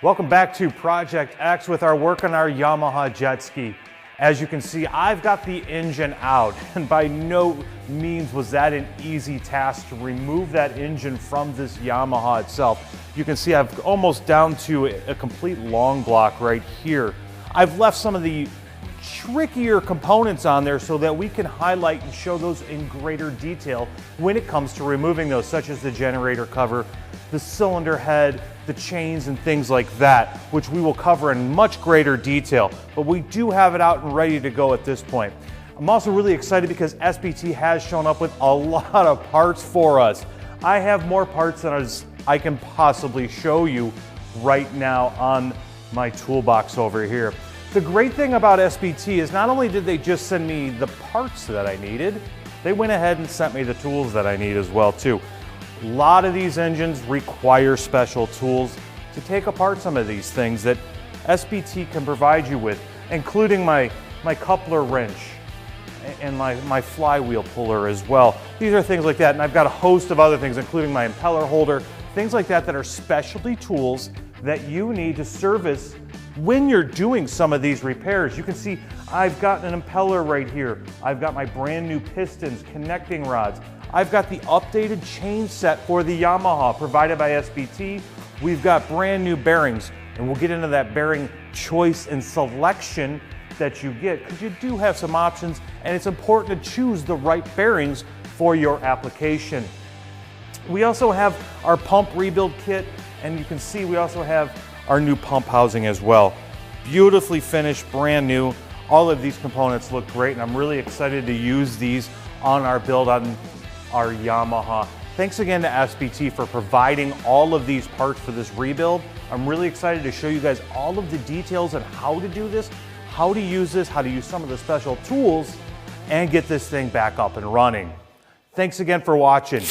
Welcome back to Project X with our work on our Yamaha jet ski. As you can see, I've got the engine out, and by no means was that an easy task to remove that engine from this Yamaha itself. You can see I've almost down to a complete long block right here. I've left some of the trickier components on there so that we can highlight and show those in greater detail when it comes to removing those, such as the generator cover, the cylinder head, the chains and things like that, which we will cover in much greater detail. But we do have it out and ready to go at this point. I'm also really excited because SBT has shown up with a lot of parts for us. I have more parts than I can possibly show you right now on my toolbox over here. The great thing about SBT is not only did they just send me the parts that I needed, they went ahead and sent me the tools that I need as well too. A lot of these engines require special tools to take apart some of these things that SBT can provide you with, including my coupler wrench and my flywheel puller as well. These are things like that, and I've got a host of other things, including my impeller holder, things like that are specialty tools that you need to service when you're doing some of these repairs. You can see I've got an impeller right here. I've got my brand new pistons, connecting rods. I've got the updated chain set for the Yamaha provided by SBT. We've got brand new bearings, and we'll get into that bearing choice and selection that you get, because you do have some options, and it's important to choose the right bearings for your application. We also have our pump rebuild kit, and you can see we also have our new pump housing as well. Beautifully finished, brand new. All of these components look great, and I'm really excited to use these on our build on our Yamaha. Thanks again to SBT for providing all of these parts for this rebuild. I'm really excited to show you guys all of the details on how to do this, how to use this, how to use some of the special tools, and get this thing back up and running. Thanks again for watching.